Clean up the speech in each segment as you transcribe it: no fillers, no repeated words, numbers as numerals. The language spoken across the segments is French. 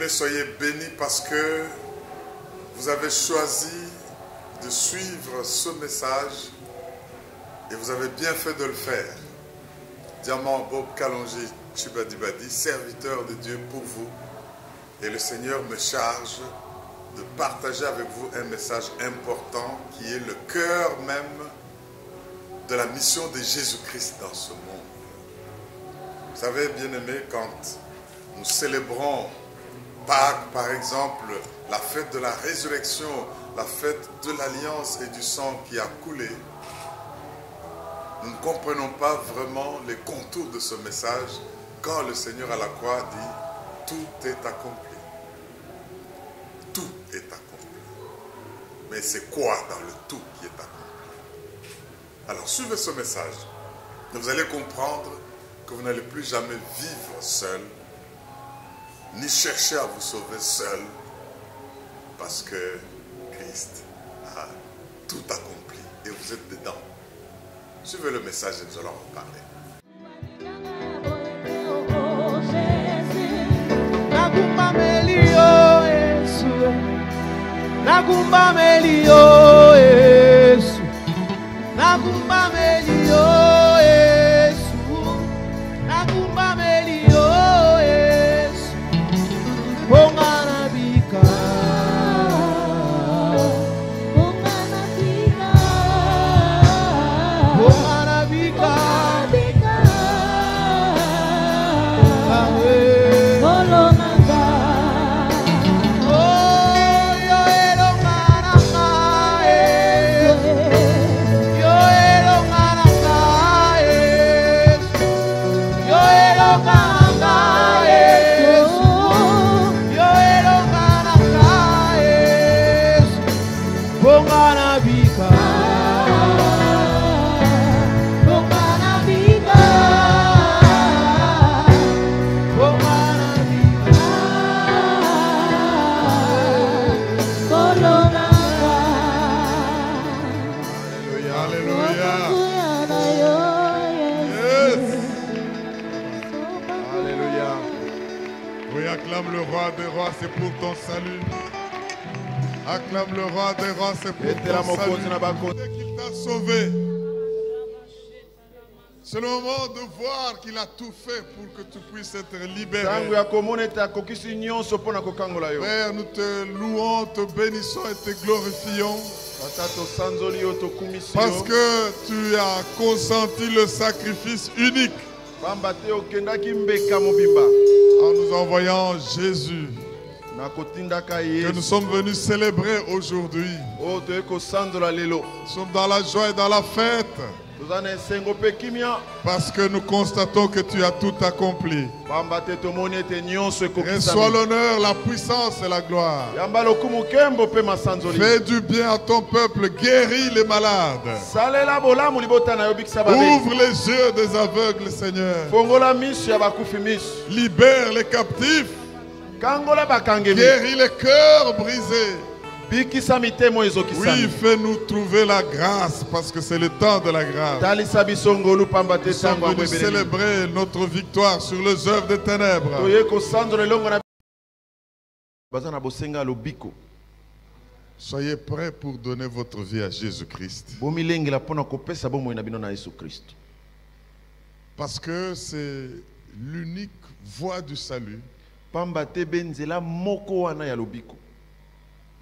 Bien-aimés, soyez bénis parce que vous avez choisi de suivre ce message et vous avez bien fait de le faire. Diamant Bob Kalonji Chibadibadi, serviteur de Dieu pour vous. Et le Seigneur me charge de partager avec vous un message important qui est le cœur même de la mission de Jésus-Christ dans ce monde. Vous savez, bien-aimés, quand nous célébrons Pâques, par exemple, la fête de la résurrection, la fête de l'alliance et du sang qui a coulé, nous ne comprenons pas vraiment les contours de ce message quand le Seigneur à la croix dit « Tout est accompli ». Tout est accompli. Mais c'est quoi dans le tout qui est accompli? Alors suivez ce message et vous allez comprendre que vous n'allez plus jamais vivre seul, ni chercher à vous sauver seul, parce que Christ a tout accompli et vous êtes dedans. Suivez le message et nous allons en parler. Nagumba melio Yesu, nagumba melio Yesu, nagumba melio Yesu, bongana bika, bongana bika, bongana bika, c'est pour ton salut. Acclame le roi des rois, c'est pour ton salut. Dès qu'il t'a sauvé, c'est le moment de voir qu'il a tout fait pour que tu puisses être libéré. Père, nous te louons, te bénissons et te glorifions. Parce que tu as consenti le sacrifice unique en nous envoyant Jésus, que nous sommes venus célébrer aujourd'hui. Nous sommes dans la joie et dans la fête, parce que nous constatons que tu as tout accompli. Reçois l'honneur, la puissance et la gloire. Fais du bien à ton peuple, guéris les malades. Ouvre les yeux des aveugles, Seigneur. Libère les captifs. Guéris les cœurs brisés. Oui, fais-nous trouver la grâce, parce que c'est le temps de la grâce. Nous sommes venus célébrer notre victoire sur les œuvres des ténèbres. Soyez prêts pour donner votre vie à Jésus-Christ. Parce que c'est l'unique voie du salut,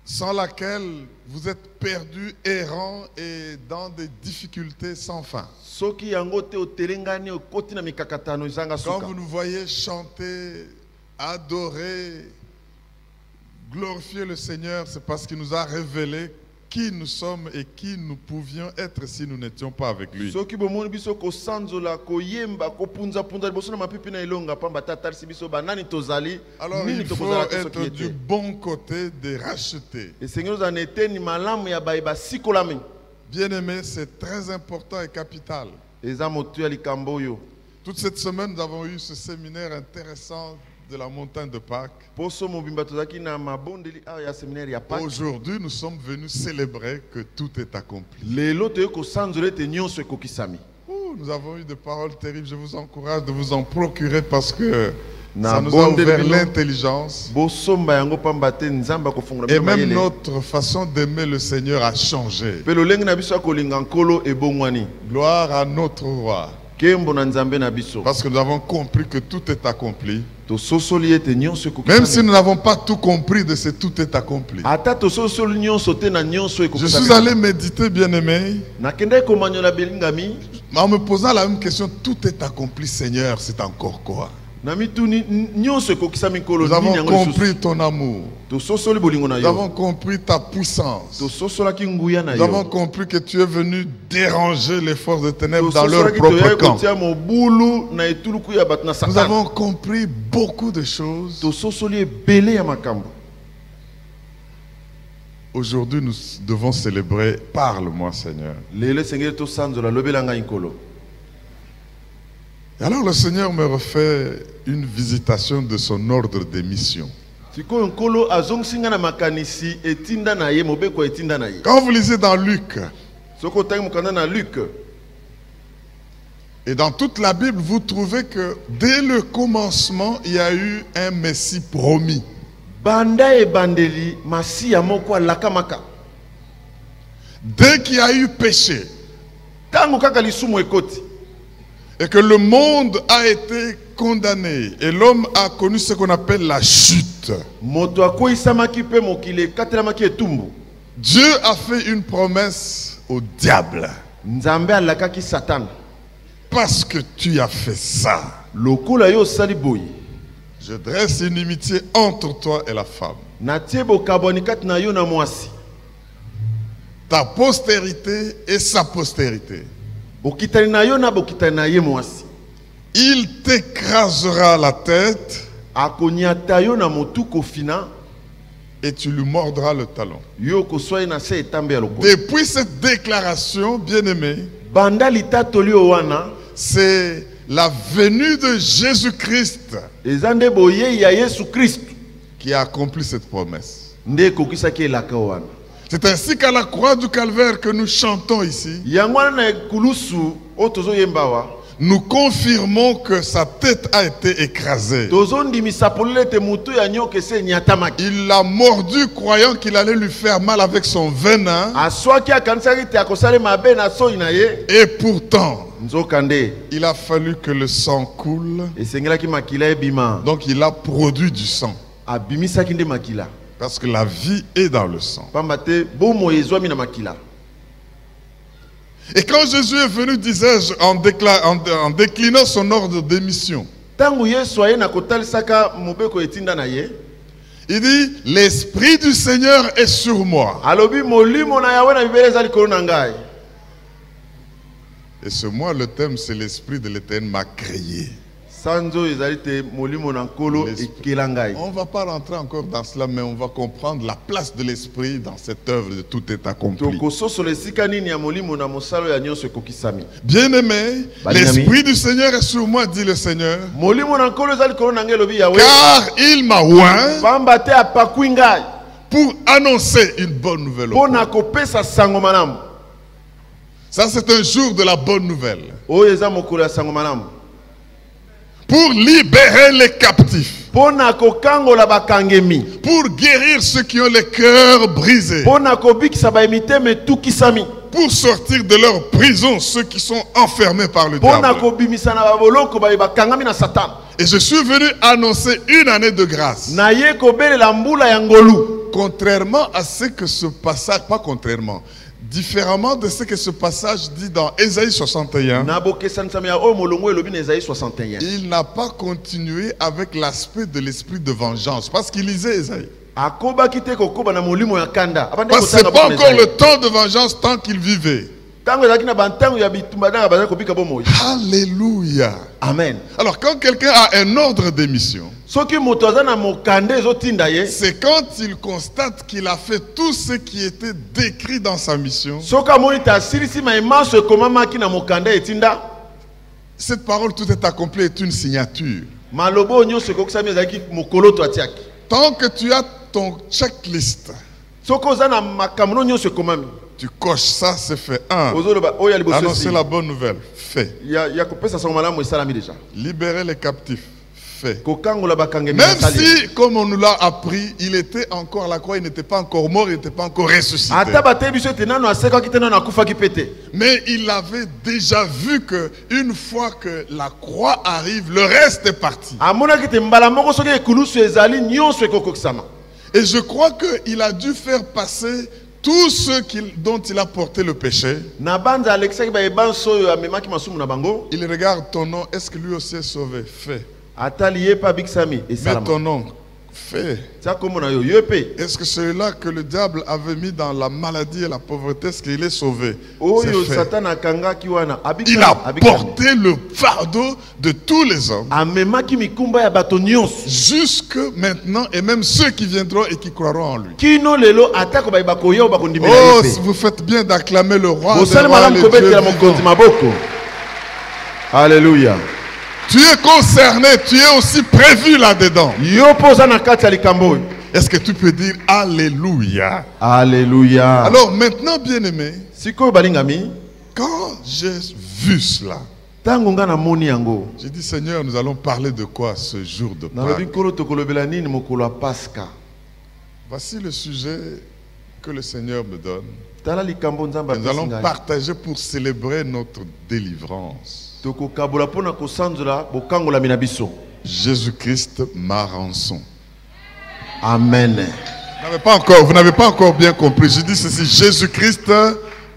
sans laquelle vous êtes perdus, errants et dans des difficultés sans fin. Quand vous nous voyez chanter, adorer, glorifier le Seigneur, c'est parce qu'il nous a révélé qui nous sommes et qui nous pouvions être si nous n'étions pas avec lui. Alors il faut être du bon côté des rachetés. Bien-aimés, c'est très important et capital. Toute cette semaine, nous avons eu ce séminaire intéressant de la montagne de Pâques. Aujourd'hui, nous sommes venus célébrer que tout est accompli. Nous avons eu des paroles terribles. Je vous encourage de vous en procurer parce que Ça nous a ouvert l'intelligence. Et même notre façon d'aimer le Seigneur a changé. Gloire à notre roi. Parce que nous avons compris que tout est accompli. Même si nous n'avons pas tout compris de ce tout est accompli. Je suis allé méditer, bien-aimé, en me posant la même question. Tout est accompli, Seigneur, c'est encore quoi? Nous avons compris ton amour. Nous avons compris ta puissance. Nous avons compris que tu es venu déranger les forces des ténèbres dans leur propre camp. Nous avons compris beaucoup de choses. Aujourd'hui, nous devons célébrer. Parle-moi, Seigneur. Et alors le Seigneur me refait une visitation de son ordre de mission. Quand vous lisez dans Luc, et dans toute la Bible, vous trouvez que dès le commencement, il y a eu un Messie promis. Dès qu'il y a eu péché, et que le monde a été condamné, et l'homme a connu ce qu'on appelle la chute, Dieu a fait une promesse au diable. Parce que tu as fait ça, je dresse une inimitié entre toi et la femme. Ta postérité et sa postérité. Il t'écrasera la tête et tu lui mordras le talon. Depuis cette déclaration, bien-aimé, c'est la venue de Jésus-Christ qui a accompli cette promesse. C'est ainsi qu'à la croix du Calvaire que nous chantons ici, nous confirmons que sa tête a été écrasée. Il l'a mordu croyant qu'il allait lui faire mal avec son venin. Et pourtant, il a fallu que le sang coule. Donc il a produit du sang. Parce que la vie est dans le sang. Et quand Jésus est venu, disais-je, en déclinant son ordre de mission, il dit, l'Esprit du Seigneur est sur moi. Et ce moi, le thème, c'est l'Esprit de l'Éternel m'a créé. On ne va pas rentrer encore dans cela, mais on va comprendre la place de l'Esprit dans cette œuvre de tout est accompli. Bien-aimé, l'Esprit du Seigneur est sur moi, dit le Seigneur, car il m'a oint pour annoncer une bonne nouvelle. Ça, c'est un jour de la bonne nouvelle. Pour libérer les captifs. Pour guérir ceux qui ont les cœurs brisés. Pour sortir de leur prison ceux qui sont enfermés par le diable. Et je suis venu annoncer une année de grâce. Contrairement à ce que ce passage, pas contrairement, différemment de ce que ce passage dit dans Ésaïe 61, il n'a pas continué avec l'aspect de l'esprit de vengeance. Parce qu'il lisait Ésaïe. Parce que ce n'est pas encore le temps de vengeance tant qu'il vivait. Alléluia. Amen. Alors quand quelqu'un a un ordre de mission, c'est quand il constate qu'il a fait tout ce qui était décrit dans sa mission. Cette parole, tout est accompli, est une signature. Tant que tu as ton checklist, tu coches ça, c'est fait. 1. Annoncer la bonne nouvelle, fait. Libérer les captifs, fait. Kokangola bakangemi Même basali. si, comme on nous l'a appris, il était encore à la croix, il n'était pas encore mort, il n'était pas encore ressuscité. Ata batebi biso te nano aseka ki te nano akufa ki pete. Mais il avait déjà vu que une fois que la croix arrive, le reste est parti. Amona ki te mbala moko soki ekulusu ezali nyonso ekokokisama. Et je crois qu'il a dû faire passer tous ceux dont il a porté le péché. Na banza Alexei ba ebanso yo amemaki masumu na bango. Il regarde ton nom, est-ce que lui aussi est sauvé? Fait. Atali ye pa biksami Mais esalama. ton nom, fait. Ça comme na yo yepe. Est-ce que celui-là que le diable avait mis dans la maladie et la pauvreté, est-ce qu'il est sauvé? Oyo C'est fait. Satan akanga ki wana Il a porté le fardeau de tous les hommes. amemaki mikumba ya bato nyonso. Jusque maintenant, et même ceux qui viendront et qui croiront en lui. Kino lelo atako ba bakoya o bakondimela Oh, yepe. vous faites bien d'acclamer le roi. Bosali des rois, malamu le kobetela Dieu mokonzi vivant. maboko. Alléluia. Tu es concerné, tu es aussi prévu là-dedans. Yo poza na kati ya likambo. Est-ce que tu peux dire Alléluia? Alléluia. Alors maintenant, bien-aimé, Sikoyo balingami, quand j'ai vu cela, tango nga na moni yango. j'ai dit Seigneur, nous allons parler de quoi ce jour de Na lobi Pâques? kolo tokolobela nini mokolo ya Pasca. Voici le sujet que le Seigneur me donne. Tala likambo nzamba Nous allons pesinga. partager pour célébrer notre délivrance. Tokokabola pona kosanzola bokangola mina biso. Jésus-Christ, ma rançon. Amen. Vous n'avez pas encore bien compris. Je dis ceci, Jésus-Christ,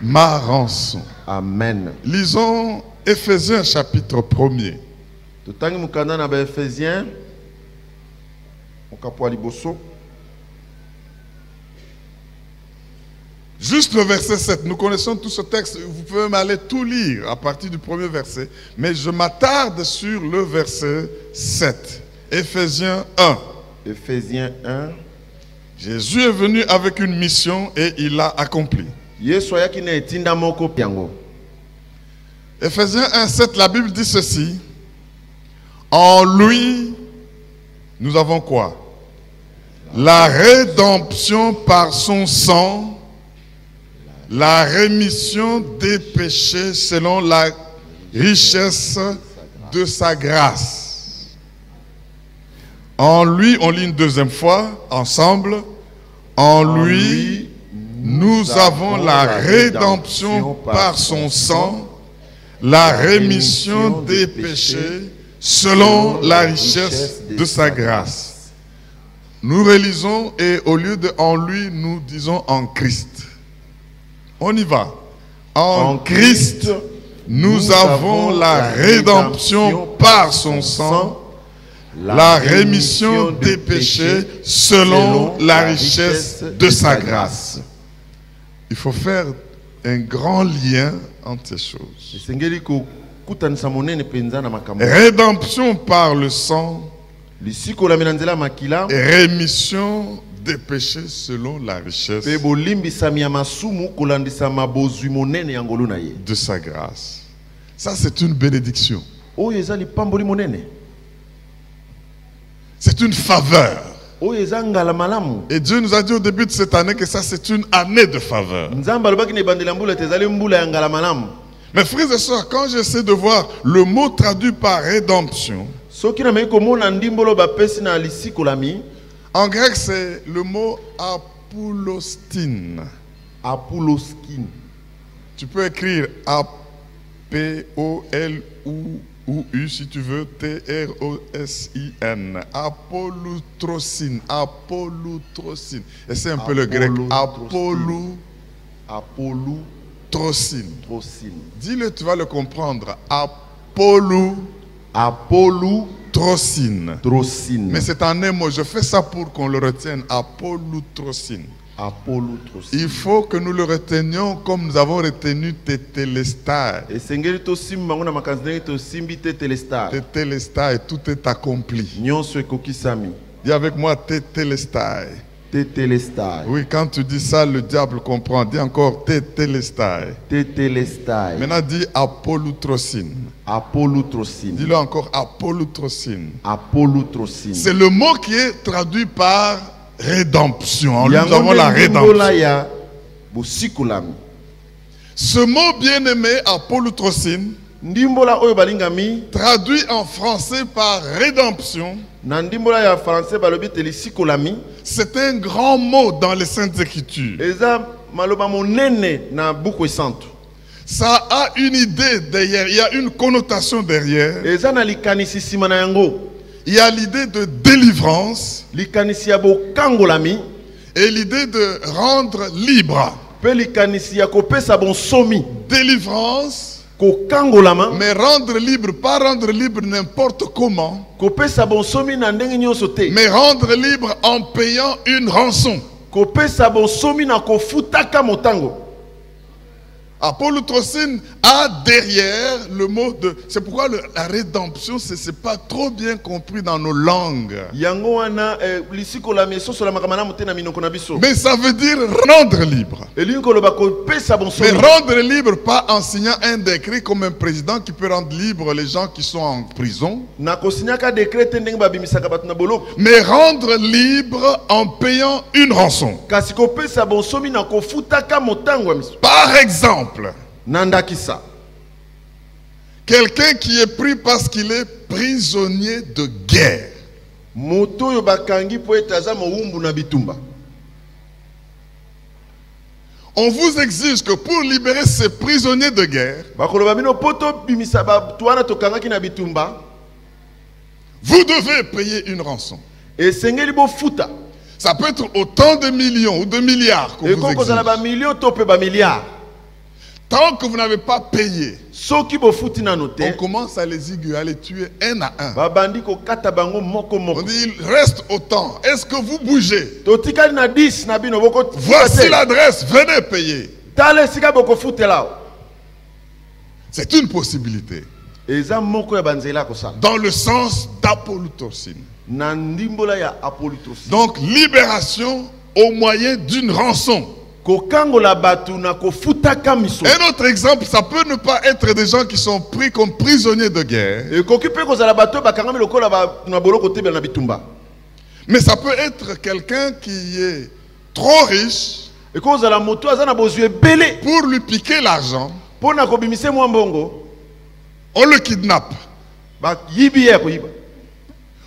ma rançon. Amen. Lisons Éphésiens chapitre 1er. Totangi mukanda na ba Ephésiens. Okapwa liboso. Juste le verset 7. Nous connaissons tout ce texte. Vous pouvez même aller tout lire à partir du premier verset. Mais je m'attarde sur le verset 7. Éphésiens 1. Ephésiens 1. Jésus est venu avec une mission et il l'a accomplie. Yesu ayaki na etinda moko piango. Éphésiens 1, 7, la Bible dit ceci. En lui, nous avons quoi? La rédemption par son sang, la rémission des péchés selon la richesse de sa grâce. En lui, on lit une deuxième fois, ensemble. En lui, nous avons la rédemption par son sang, la rémission des péchés selon la richesse de sa grâce. Nous relisons et au lieu de en lui, nous disons en Christ. On y va. En Christ, nous avons la rédemption par son sang, la rémission des péchés selon la richesse de sa grâce. Il faut faire un grand lien entre ces choses. Esengeli ko kutanisa monene penza na makambo. Rédemption par le sang, Lisiko la minanzela makila. rémission des péchés selon la richesse Pe bolimbisami ya masumu kolandisa mabozwi monene ya ngolu na ye. de sa grâce. Ça, c'est une bénédiction. Oyo ezali pamboli monene. C'est une faveur. Oyo ezangala malamu. Et Dieu nous a dit au début de cette année que ça, c'est une année de faveur. Nzamba lobaki ne bandela mbula tezali mbula ya ngala malamu. Mes frères et sœurs, quand j'essaie de voir le mot traduit par rédemption, Soki na meko mona ndimbolo bapesi na lisiko lami. en grec, c'est le mot apoulostine. Apoloskin. Tu peux écrire A-P-O-L-O-U si tu veux, T-R-O-S-I-N. Apolutrocine. Apolutrocine. Et c'est un peu le grec. Apolutrocine. Apolutrocine. Dis-le, tu vas le comprendre. Apolutrocine. Apolutrocine. Mais c'est en un mot. Je fais ça pour qu'on le retienne. Apolutrocine. Apolutrocine. Il faut que nous le retenions comme nous avons retenu Tétélestai. Esengeli to simba ngona makanzeli to simbi Tétélestai. Tétélestai, tout est accompli. Nyonso ekokisami. Dis avec moi Tétélestai. Tétélestai. Oui, quand tu dis ça, le diable comprend. Dis encore Tétélestai. Tétélestai. Maintenant, dis Apolutrocine. Apolutrocine. Dis-le encore Apolutrocine. Apolutrocine. C'est le mot qui est traduit par rédemption. En lui, nous avons la rédemption. rédemption. Ce mot bien-aimé, Apolutrocine, ndimbola oyo balingami traduit en français par rédemption, na ndimbola ya français balobi te lisikolami c'est un grand mot dans les Saintes Écritures. eza maloba monene na buku esantu. Ça a une idée derrière, il y a une connotation derrière. Eza na likanisi sima na yango. Il y a l'idée de délivrance Likanisi ya bokangolami et l'idée de rendre libre. pe likanisi ya kopesa bonsomi. Délivrance, Kokangolama mais rendre libre, pas rendre libre n'importe comment, kopesa bonsomi na ndenge nyonso te. mais rendre libre en payant une rançon. Kopesa bonsomi na kofutaka motango. Apolutrosine a derrière le mot de... C'est pourquoi la rédemption, ce n'est pas trop bien compris dans nos langues. Yango wana lisikolami sosola makamana mutena minoko na biso. Mais ça veut dire rendre libre. Elinko loba kopesa Mais bonsomi. rendre libre, pas en signant un décret comme un président qui peut rendre libre les gens qui sont en prison. Na kosinyaka décret ndenge babimisaka batu na boloko. Mais rendre libre en payant une rançon. Kasi kopesa bonsomi na kofutaka motango ya miso. Par exemple, Nandakisa. quelqu'un qui est pris parce qu'il est prisonnier de guerre. Moto yo bakangi po etaza mowumbu na bitumba. On vous exige que pour libérer ces prisonniers de guerre, Bakoloba bino poto bimisa ba tuana tokangaki na bitumba. vous devez payer une rançon. Esengeli bo futa. Ça peut être autant de millions ou de milliards qu'on Et vous quand vous avez exige. ba million tope ba milliard. Tant que vous n'avez pas payé, Soki bo futi na on note. commence à les aiguiller, à les tuer un à un. Babandi ko kata bango moko On moko. dit, il reste autant. Est-ce que vous bougez? Totikali na 10 na bino boko. Voici l'adresse, venez payer. Tale sika boko futela. C'est une possibilité. Eza moko ya banzela ko sa. Dans le sens d'apolutrosine. Na ndimbola ya apolitosi. Donc, libération au moyen d'une rançon. Kokangola batu na kofutaka miso. Un autre exemple, ça peut ne pas être des gens qui sont pris comme prisonniers de guerre, Et kokipe kozala bato bakangami lokola ba na boloko tebela na bitumba. mais ça peut être quelqu'un qui est trop riche Et kozala moto aza na bozwe belé pour lui piquer l'argent. pona kobimise mwa mbongo On le kidnappe. ba yibi ya koyiba.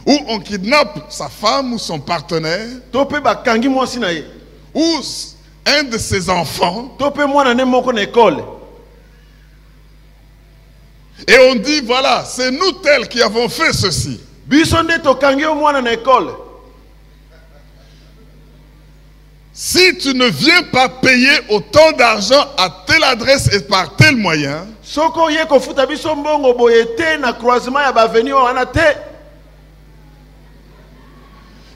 Ou on kidnappe sa femme ou son partenaire, To pe bakangi mwasi na ye. ou un de ses enfants, To pe mwana ne moko na école. et on dit voilà, c'est nous tels qui avons fait ceci. Biso nde tokangi yo mwana na école. Si tu ne viens pas payer autant d'argent à telle adresse et par tel moyen, Soko ye kofuta biso mbongo boye te na croisement ya baveni wana te.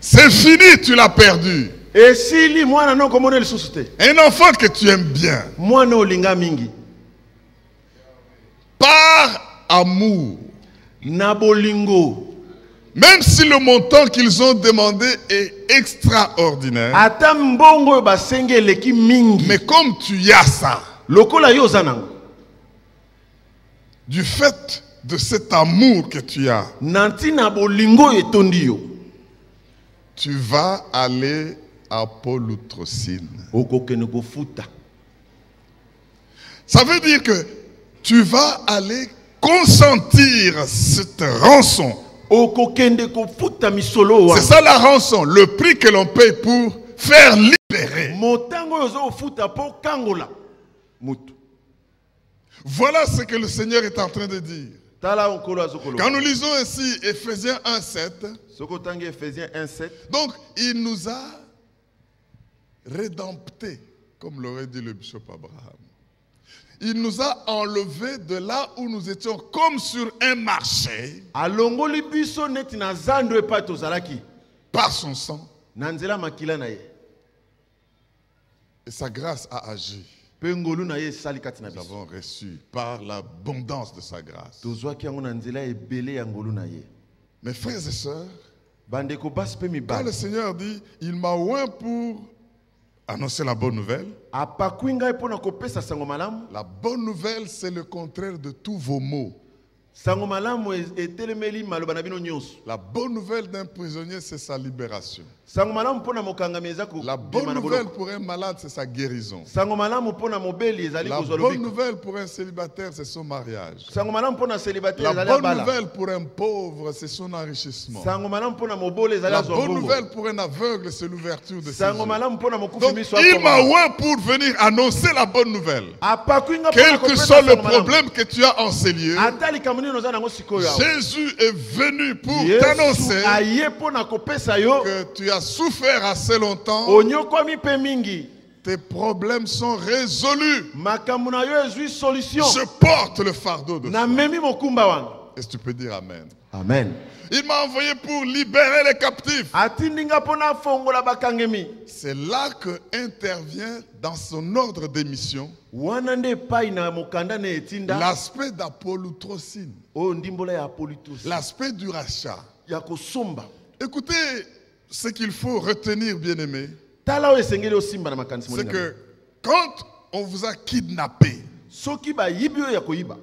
c'est fini, tu l'as perdu. Et si li mwana no komona lisusu te. Un enfant que tu aimes bien, Mwana olinga mingi. par amour, Na bolingo. même si le montant qu'ils ont demandé est extraordinaire, Ata mbongo basenge eleki mingi. mais comme tu y as ça, Lokola yo zanango. du fait de cet amour que tu as, Nanti na bolingo etondi yo. tu vas aller à apolutrosine. Okokene kofuta. Ça veut dire que tu vas aller consentir cette rançon. Okokende kofuta misolo C'est wa. ça la rançon, le prix que l'on paye pour faire libérer. Motango yozo ofuta po kangola. Mutu. Voilà ce que le Seigneur est en train de dire. Tala onkolo azokolo. Quand nous lisons ainsi Ephésiens 1:7, Soko tangi Ephésiens 1:7. donc il nous a rédemptés, comme l'aurait dit le bishop Abraham. Il nous a enlevés de là où nous étions comme sur un marché Alongoli biso neti na zando epato zalaki. par son sang, Na nzela makila na ye. et sa grâce a agi. Pengolu na ye sali kati na Nous biso. avons reçu par l'abondance de sa grâce. Tozwaki yango na nzela ebele ya ngolu na ye. Mes frères et sœurs, Bandeko basi pe quand mibali. le Seigneur dit, il m'a oint pour annoncer la bonne nouvelle, Apakwi ngai pona kopesa sango malamu. la bonne nouvelle, c'est le contraire de tous vos maux. sango malamu etelemeli maloba na bino nyonso. La bonne nouvelle d'un prisonnier, c'est sa libération. Sango malamu pona mokangami eza ko. La bonne nouvelle pour un malade, c'est sa guérison. Sango malamu pona mobeli ezali La kozwa bonne lobiko. nouvelle pour un célibataire, c'est son mariage. Sango malamu pona célibataire La ezali bonne abala. nouvelle pour un pauvre, c'est son enrichissement. Sango malamu pona mobole ezali La azwa bonne bongo. nouvelle pour un aveugle, c'est l'ouverture de ses Sango yeux. malamu pona mokufi Donc, miso il m'a akoma. oint pour venir annoncer la bonne nouvelle. Apakwinga Quel pona que kopesa soit le sango malamu. problème que tu as en ces lieux, Atali kamuni noza nango sikoyo. Jésus est venu pour Yesu t'annoncer aye pona kopesa yo. que tu as souffert assez longtemps. Onyokwami pe mingi. Tes problèmes sont résolus. Makambo na yo ezwi solution. Je porte le fardeau de Na toi. memi mokumba wana. Est-ce que tu peux dire Amen? Amen. Il m'a envoyé pour libérer les captifs. Atindinga pona fongola bakangemi. C'est là que intervient dans son ordre d'émission Wana nde pai na mokanda ne etinda. l'aspect d'apolutrocine, O ndimbola ya politus. l'aspect du rachat. Ya kosomba. Écoutez, ce qu'il faut retenir, bien-aimés, Tala o esengeli osimba na makanisi c'est moninga. que quand on vous a kidnappé Soki ba yibi yo ya koyiba.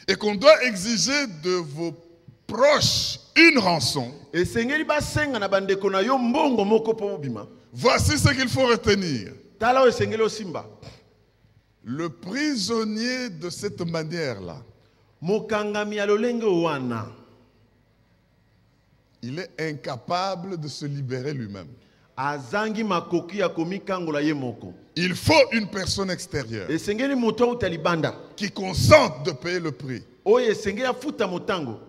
et qu'on doit exiger de vos proches une rançon, Esengeli basenga na bandeko na yo mbongo moko po bima. voici ce qu'il faut retenir. Tala o esengeli osimba. Le prisonnier de cette manière-là, Mokangami ya lolenge wana. il est incapable de se libérer lui-même. Azangi makoki ya komikangola ye moko. Il faut une personne extérieure Esengeli moto utalibanda. qui consente de payer le prix. Oye esengeli afuta motango.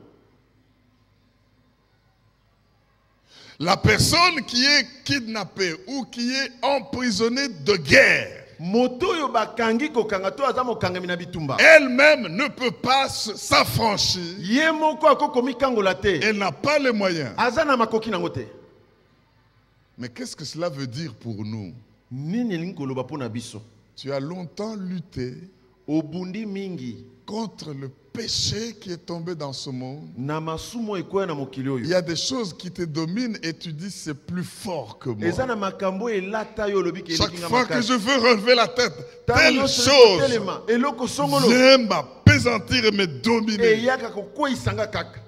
La personne qui est kidnappée ou qui est emprisonnée de guerre, Moto yo bakangi kokanga to aza mokangami na bitumba. elle-même ne peut pas s'affranchir. Ye moko akoko mikangola te. Elle n'a pas les moyens. Aza na makoki nango te. Mais qu'est-ce que cela veut dire pour nous? Nini elingi koloba pona biso? Tu as longtemps lutté Obundi mingi contre le péché qui est tombé dans ce monde. na masumo ekoya na mokili Il y oyo. a des choses qui te dominent et tu dis c'est plus fort que Eza moi. na makambo elata yo lobi ke Chaque elikinga fois que makasi. je veux relever la tête, Tala telle nyonso chose ekotelema, eloko songolo vient m'apaisantir et me dominer. eyaka kokweyisanga kaka.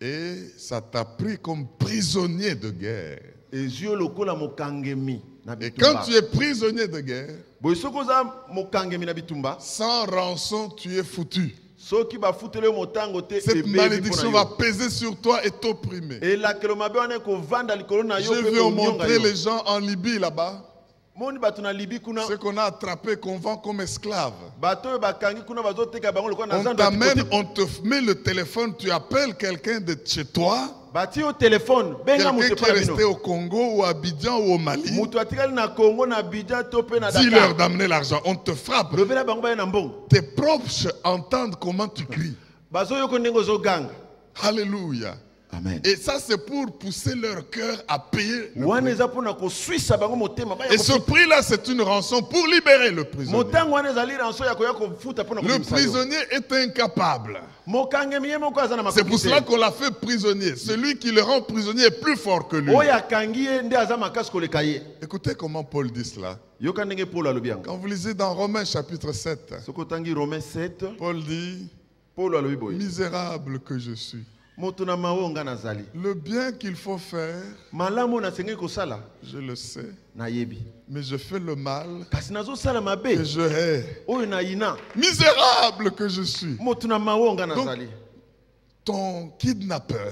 Et ça t'a pris comme prisonnier de guerre. Ezwi yo lokola mokangemi na Et quand bitumba. tu es prisonnier de guerre, Boye soki oza mokangemi na bitumba, sans rançon, tu es foutu. soki bafuteli yo motango te Cette ebebi malédiction mpona va yo. peser sur toi et t'opprimer. Elakelo mabe wana ekovanda likolo na yo J'ai mpe vu konyonga montrer yo. les gens en Libye là-bas, Moni bato na Libi kuna ceux qu'on a attrapés, qu'on vend comme esclaves. bato oyo bakangi kuna bazoteka bango lokola na On zando ya t'amène, tikote. on te met le téléphone, tu appelles quelqu'un de chez toi, Bati yo telefone benga quelqu'un moto qui est epai resté bino. au Congo ou à Abidjan ou au Mali, Moto atikali na Congo na Abidjan to pe na dis-leur Dakar. d'amener l'argent, on te frappe. Lobela bango baye na mbongo. Tes proches entendent comment tu cries. Bazoyoko ndenge ozoganga. Alléluia. Amen. Et ça, c'est pour pousser leur cœur à payer. Le Wana prix. eza pona koswisa bango motema baya Et ce kofuta. prix-là, c'est une rançon pour libérer le prisonnier. Motango wana ezali ranso ya koya kofuta pona Le kobimisa yo. prisonnier est incapable. Mokangemi ye moko aza na C'est pour makoki cela te. qu'on l'a fait prisonnier. Celui qui le rend prisonnier est plus fort que lui. Oyo akangi ye nde aza makasi koleka ye. Écoutez comment Paul dit cela. Yoka ndenge Paul alobi yango. Quand vous lisez dans Romains chapitre 7, Soki otangi Romains 7, Paul dit, Paul alobi boye. misérable que je suis. Moto na mawonga nazali. Le bien qu'il faut faire, Malamu nasengi kosala je le sais, nayebi. mais je fais le mal Kasi nazosala et mabe. je hais. Oyo na yina. Misérable que je suis. Moto na mawonga nazali. Ton kidnappeur,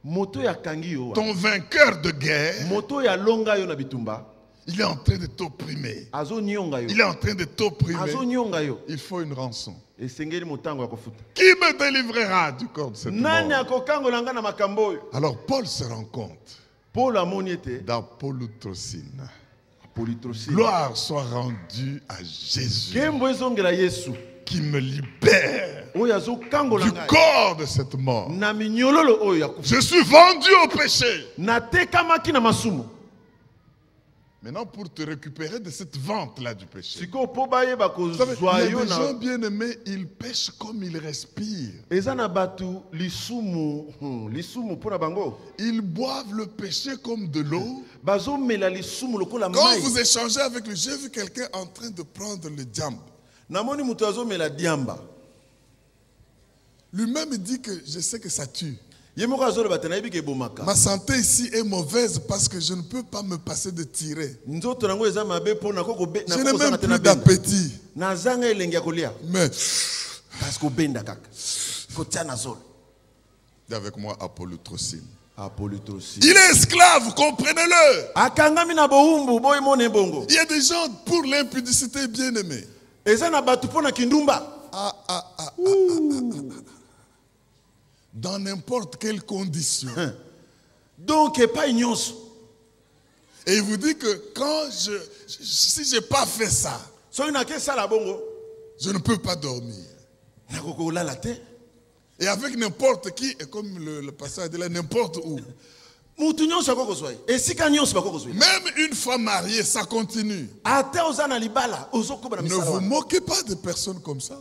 Moto ya kangi yo. ton vainqueur de guerre, Moto ya longa yo na bitumba. il est en train de t'opprimer. Azo nyonga yo. Il est en train de t'opprimer. Azo nyonga yo. Il faut une rançon. Esengeli motango ya kofuta. Qui me délivrera du corps de cette Nani mort? akokangola nga na makambo oyo? Alors Paul se rend compte Paul amoni ete d'apolutrocine. polytrocine. Gloire soit rendue à Jésus Kembo ezongela Yesu. qui me libère Oyo azokangola du ngai. corps de cette mort. Na minyololo oyo ya kufa. Je suis vendu au péché. Natekamaki na masumu. Maintenant, pour te récupérer de cette vente-là du péché. Siko po bayeba Vous savez, kozwa il y yo a des gens na bien-aimés, ils pêchent comme ils respirent. eza na batu lisumu lisumu mpona bango Ils boivent le péché comme de l'eau. bazomela lisumu lokola Quand mai. vous échangez avec lui, j'ai vu quelqu'un en train de prendre le diambe. Namoni mutu azomela diamba. Lui-même dit que je sais que ça tue. Ye moko azoloba te nayebi ke ebomaka. Ma santé ici est mauvaise parce que je ne peux pas me passer de tirer. Nzoto nango eza mabe po na Je n'ai même plus d'appétit. nazanga elengi ya kolia Mais parce que obenda kaka kotia na zolo. dis avec moi apolutrocine. Apolutrocine. Il est esclave, comprenez-le. Akangami na boumbu boy mone bongo. Il y a des gens pour l'impudicité bien aimés. Eza na batu po na kindumba. Dans n'importe quelle condition. Donc pas nyonso. Et il vous dit que si je n'ai pas fait ça, So ina ke sala bongo. je ne peux pas dormir. Na koko la te. Et avec n'importe qui, et comme le pasteur a dit là, n'importe où. Mutu nyonso akoko soy. Esika nyonso bakoko soy. Même une fois marié, ça continue. Ate ozana libala ozokoba na Ne misala. vous moquez pas de personnes comme ça.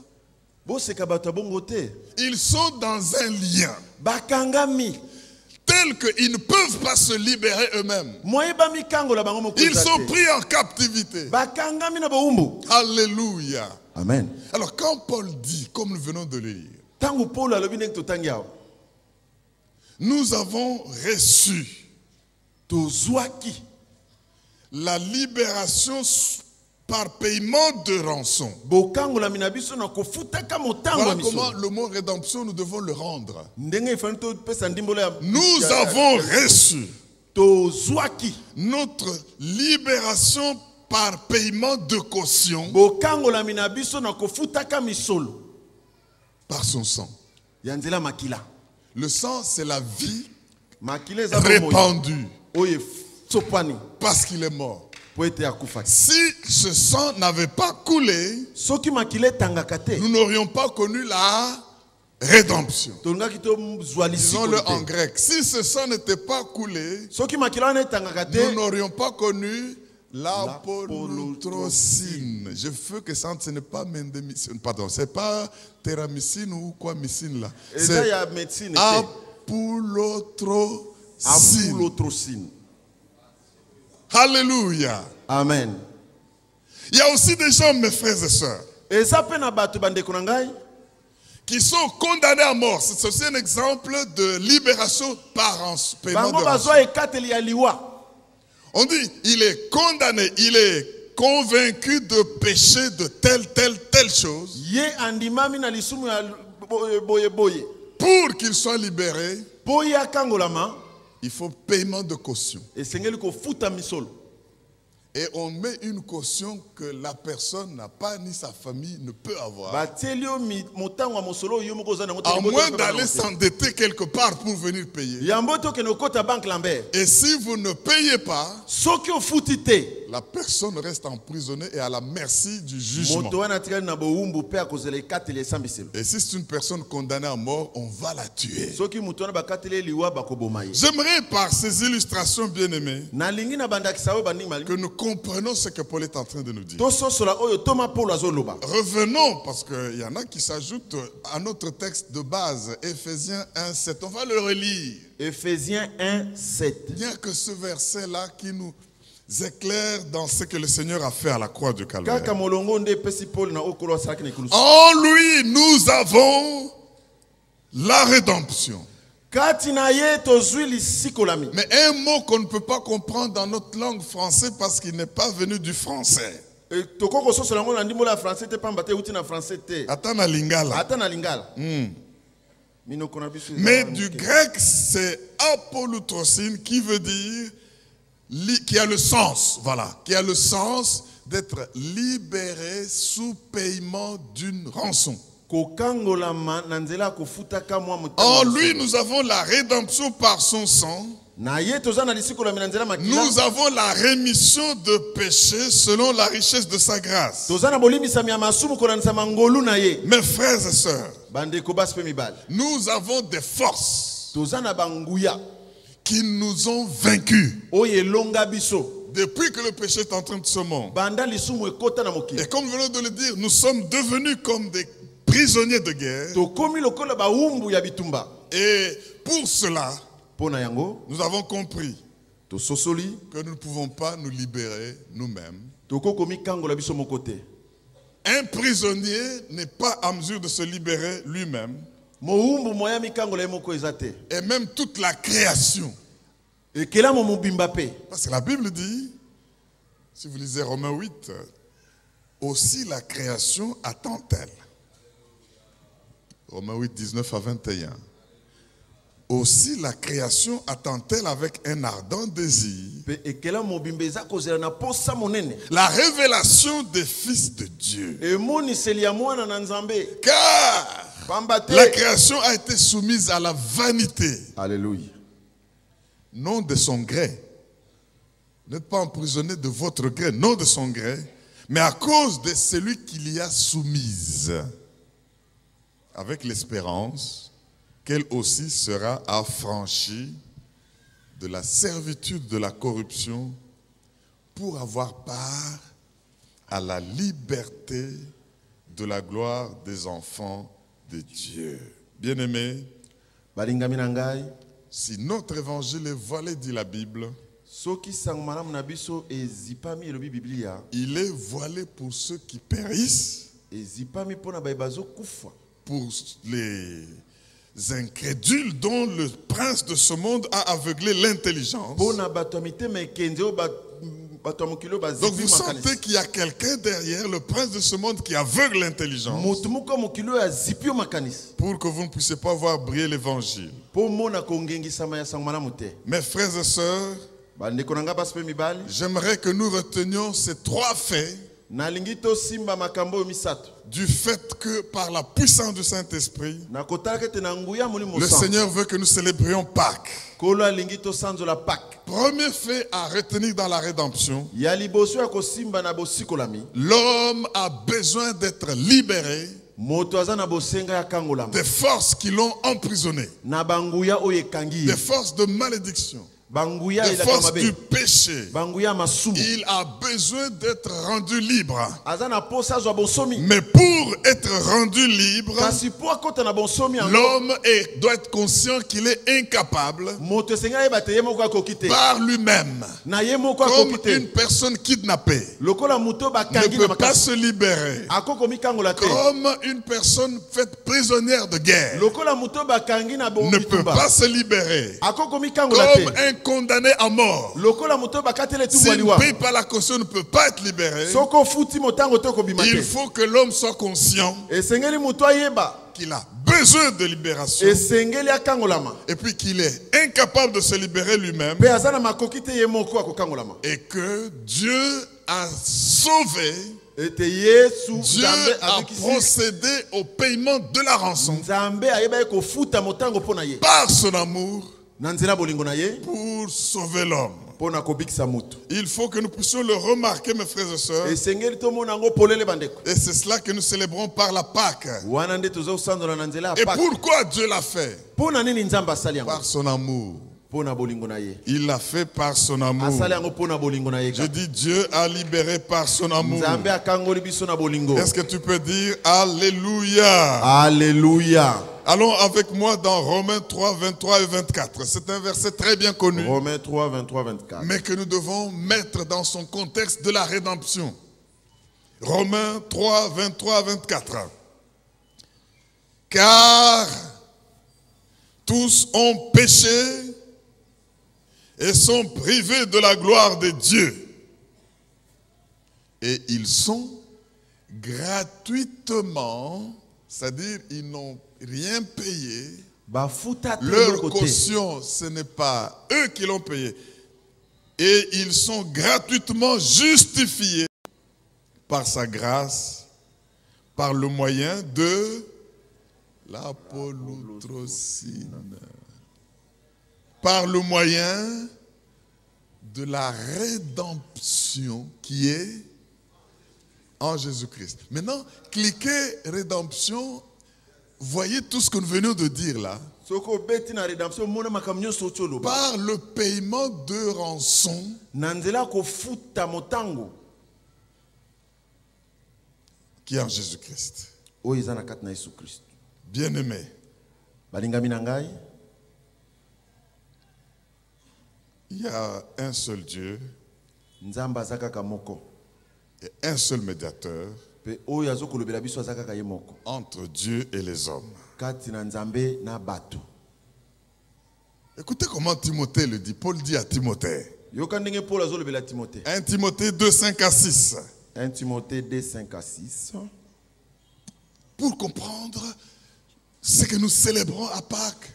Bo seka bato bongo te. Ils sont dans un lien Bakangami. tel qu'ils ne peuvent pas se libérer eux-mêmes. Moyeba mikango la bango moko. Ils sont pris en captivité. Bakangami na boumbu. Alléluia. Amen. Alors quand Paul dit, comme nous venons de le lire, Tango Paul alobi nek totangia. nous avons reçu Tozwaki la libération par paiement de rançon. bokango la minabiso na kofutaka motango Voilà miso. comment le mot rédemption, nous devons le rendre. Ndenge ifani to pesa ndimbolo ya. Nous avons reçu Tozwaki notre libération par paiement de caution bokango la minabiso na kofutaka misolo. par son sang. Yanzela makila. Le sang, c'est la vie Makila eza répandue oye sopani parce qu'il est mort. po ete akufa. Si ce sang n'avait pas coulé, Soki makila tangaka te. nous n'aurions pas connu la rédemption. Tongaki to zwalisi. Disons-le en grec. Si ce sang n'était pas coulé, Soki makila na tangaka te. nous n'aurions pas connu l'apolutrocine. Je veux que ça, ce n'est pas mendemicine. Pardon, c'est pas téramycine ou quoi mycine là. Eza C'est ya médecine te. apolutrocine. Apolutrocine. Alléluia. Amen. Il y a aussi des gens, mes frères et sœurs, Eza pe na bato bandeko na ngai. qui sont condamnés à mort. C'est aussi un exemple de libération par paiement Bango de rançon. bazwa ekateli ya liwa. On dit, il est condamné, il est convaincu de pécher de telle chose. Ye andimami na lisumu ya boye. Pour qu'il soit libéré, Boye akangolama. il faut paiement de caution. Esengeli kofuta misolo. Et on met une caution que la personne n'a pas ni sa famille ne peut avoir. Batelio motango wa mosolo yo moko zana À moins d'aller s'endetter quelque part pour venir payer. Yamboto ke nokota bank Lambert. Et si vous ne payez pas, Soki ofuti te. la personne reste emprisonnée et à la merci du jugement. Moto wana tikali na boumbu pe akozela ekateli esambiselo. Et si c'est une personne condamnée à mort, on va la tuer. Soki muto wana bakateli liwa bakoboma ye. J'aimerais par ces illustrations bien-aimées Na lingi na bandakisa oyo bandingi mali. que nous comprenons ce que Paul est en train de nous dire. Tososola oyo Thomas Paul azoloba. Revenons, parce qu'il y en a qui s'ajoutent à notre texte de base, Éphésiens 1:7. On va le relire. Éphésiens 1:7. Bien que ce verset-là qui nous éclaire dans ce que le Seigneur a fait à la croix du Calvaire. Kaka molongo nde pesi Paul na okolo asalaki na ikulusu. En lui, nous avons la rédemption. Kati na ye tozwi lisikolami. Mais un mot qu'on ne peut pas comprendre dans notre langue française parce qu'il n'est pas venu du français. Tokoko sosola ngo na ndimo la français te pamba te uti na français te. Ata na lingala. Ata na lingala. Minoko na biso. Mais du grec, c'est apolutrocine qui veut dire, qui a le sens, voilà, qui a le sens d'être libéré sous paiement d'une rançon. En lui, nous avons la rédemption par son sang. Nous avons la rémission de péchés selon la richesse de sa grâce. Mes frères et sœurs, nous avons des forces qui nous ont vaincus depuis que le péché est entré de ce monde. Et comme nous venons de le dire, nous sommes devenus comme des prisonniers de guerre. Et pour cela, nous avons compris que nous ne pouvons pas nous libérer nous-mêmes. Un prisonnier n'est pas en mesure de se libérer lui-même. Moumbu moya mikango le moko ezate. Et même toute la création. Ekela mo mobimba pe. Parce que la Bible dit, si vous lisez Romains 8, aussi la création attend-elle. Romains 8, 19 à 21. Aussi la création attend-elle avec un ardent désir la révélation des fils de Dieu. Car la création a été soumise à la vanité. Alléluia. Non de son gré. N'êtes pas emprisonné de votre gré, non de son gré, mais à cause de celui qui l'y a soumise, avec l'espérance qu'elle aussi sera affranchie de la servitude de la corruption pour avoir part à la liberté de la gloire des enfants de Dieu. Bien-aimés, si notre évangile est voilé, dit la Bible, il est voilé pour ceux qui périssent, pour les incrédules dont le prince de ce monde a aveuglé l'intelligence. Donc vous sentez qu'il y a quelqu'un derrière le prince de ce monde qui aveugle l'intelligence pour que vous ne puissiez pas voir briller l'évangile. Mes frères et sœurs, j'aimerais que nous retenions ces trois faits du fait que par la puissance du Saint-Esprit, le Seigneur veut que nous célébrions Pâques. Premier fait à retenir dans la rédemption, l'homme a besoin d'être libéré des forces qui l'ont emprisonné, des forces de malédiction, des forces du péché. Il a besoin d'être rendu libre. Mais pour être rendu libre, l'homme doit être conscient qu'il est incapable par lui-même. Comme une personne kidnappée ne peut pas se libérer. Comme une personne faite prisonnière de guerre ne peut pas se libérer. Comme un condamné à mort, s'il ne paye pas la caution, ne peut pas être libéré. Il faut que l'homme soit conscient qu'il a besoin de libération et puis qu'il est incapable de se libérer lui-même et que Dieu a sauvé. Dieu a procédé au paiement de la rançon par son amour pour sauver l'homme. Il faut que nous puissions le remarquer, mes frères et sœurs. Et c'est cela que nous célébrons par la Pâque. Et pourquoi Dieu l'a fait? Par son amour. Il l'a fait par son amour. Je dis Dieu a libéré par son amour. Est-ce que tu peux dire Alléluia? Alléluia. Allons avec moi dans Romains 3, 23 et 24. C'est un verset très bien connu. Romains 3, 23, 24. Mais que nous devons mettre dans son contexte de la rédemption. Romains 3, 23 à 24. Car tous ont péché et sont privés de la gloire de Dieu. Et ils sont gratuitement, c'est-à-dire ils n'ont rien payé. Leur caution, ce n'est pas eux qui l'ont payé. Et ils sont gratuitement justifiés par sa grâce, par le moyen de l'apolloutrosine, par le moyen de la rédemption qui est en Jésus-Christ. Maintenant, cliquez rédemption. Voyez tout ce que nous venons de dire là. Par le paiement de rançon qui est en Jésus-Christ. Bien-aimé, il y a un seul Dieu et un seul médiateur Pe oyo azokolobela biso aza kaka ye moko. entre Dieu et les hommes. Kati na Nzambe na bato. Écoutez comment Timothée le dit. Paul dit à Timothée. Yoka ndenge Paul azolobela Timothée. 1 Timothée 2, 5 à 6. 1 Timothée 2, 5 à 6. Pour comprendre ce que nous célébrons à Pâques,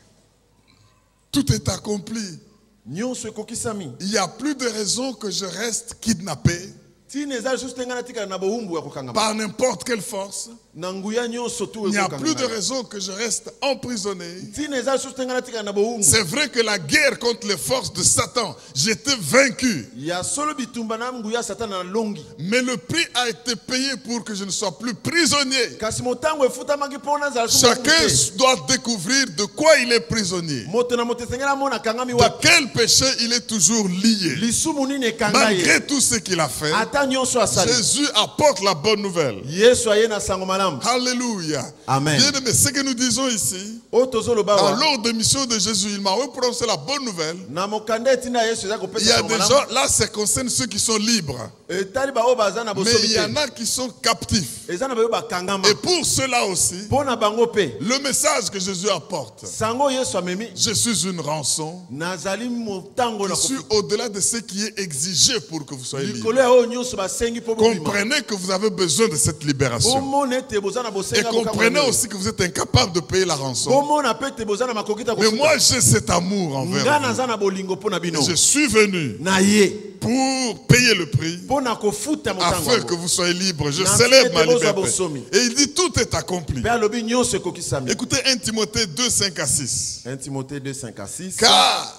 tout est accompli. Nyonso ekokisami. Il n'y a plus de raison que je reste kidnappé Ti neza juste ngana tika na bohumbu ya kokanga. par n'importe quelle force. Nanguya nyonso tu Il n'y a ekokanga. plus de raison que je reste emprisonné. Ti neza juste ngana tika na bohumbu. C'est vrai que la guerre contre les forces de Satan, j'étais vaincu. Ya solo bitumba na nguya satana na longi. Mais le prix a été payé pour que je ne sois plus prisonnier. Kasi motango efuta mangi pona za Chacun doit découvrir de quoi il est prisonnier. moto na moto sengela mona kangami De wapi. quel péché il est toujours lié. Lisumu nini kanga ye. Malgré tout ce qu'il a fait, Ata nyonso asali. Jésus apporte la bonne nouvelle. Yesu aye na sango malamu. Alléluia. Amen. Bien aimé, ce que nous disons ici, O tozoloba dans wa. l'ordre de mission de Jésus, il m'a prononcé la bonne nouvelle. Na mokanda etina Yesu za Il kopesa y a sango des malamu. gens, là, ça concerne ceux qui sont libres. Etali ba o baza na Mais bosomi il y en te. a qui sont captifs. Eza na ba ba kangama. Et pour cela aussi, Pona bango pe. le message que Jésus apporte, Sango Yesu amemi. je suis une rançon. Nazali motango na Je suis kofi. au-delà de ce qui est exigé pour que vous soyez libre. Likolo ya o nyonso basengi po bobima. Comprenez que vous avez besoin de cette libération. Omone te boza na Et bosenga comprenez aussi que vous êtes incapable de payer la rançon. Omona pe te boza na makokita Mais kofuta. moi, j'ai cet amour envers Nga vous. naza na bolingo pona bino. Je suis venu Na ye. pour payer le prix Pona kofuta motango. afin que vous soyez libres. Je Nanti célèbre ma ete bozwa liberté. bosomi. Et il dit tout est accompli. Pe alobi nyonso ekokisami. Écoutez 1 Timothée 2, 5 à 6. 1 Timothée 2, 5 à 6. Car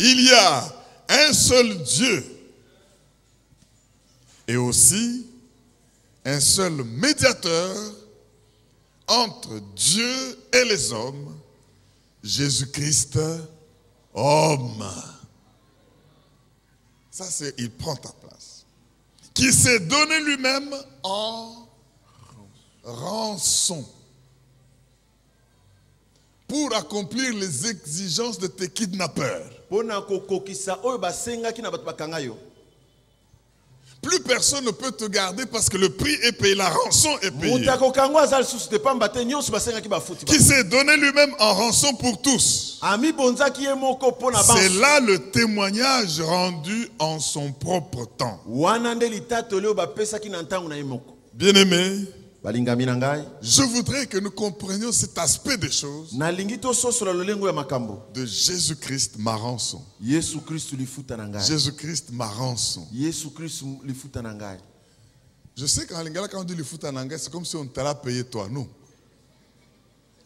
il y a un seul Dieu et aussi un seul médiateur entre Dieu et les hommes, Jésus-Christ, homme. Ça, c'est, il prend ta place. Qui s'est donné lui-même en rançon pour accomplir les exigences de tes kidnappeurs. Pona kokokisa oyo basengaki na bato bakanga yo. Plus personne ne peut te garder parce que le prix est payé, la rançon est payée. Muta kokangwa aza lisusu te pamba te nyonso basengaki bafuti. Qui s'est donné lui-même en rançon pour tous. Ami bonzaki ye moko pona C'est banso. là le témoignage rendu en son propre temps. Wana nde litatoli oyo bapesaki na ntango na ye moko. Bien-aimés, Balingami na ngai. je voudrais que nous comprenions cet aspect des choses Nalingi tososola lolengo ya makambo. de Jésus-Christ, ma rançon. Yesu Kristu lifuta na ngai. Jésus-Christ, ma rançon. Yesu Kristu lifuta na ngai. Je sais qu'en lingala, quand on dit le foot en anglais, c'est comme si on t'a payé toi. Non.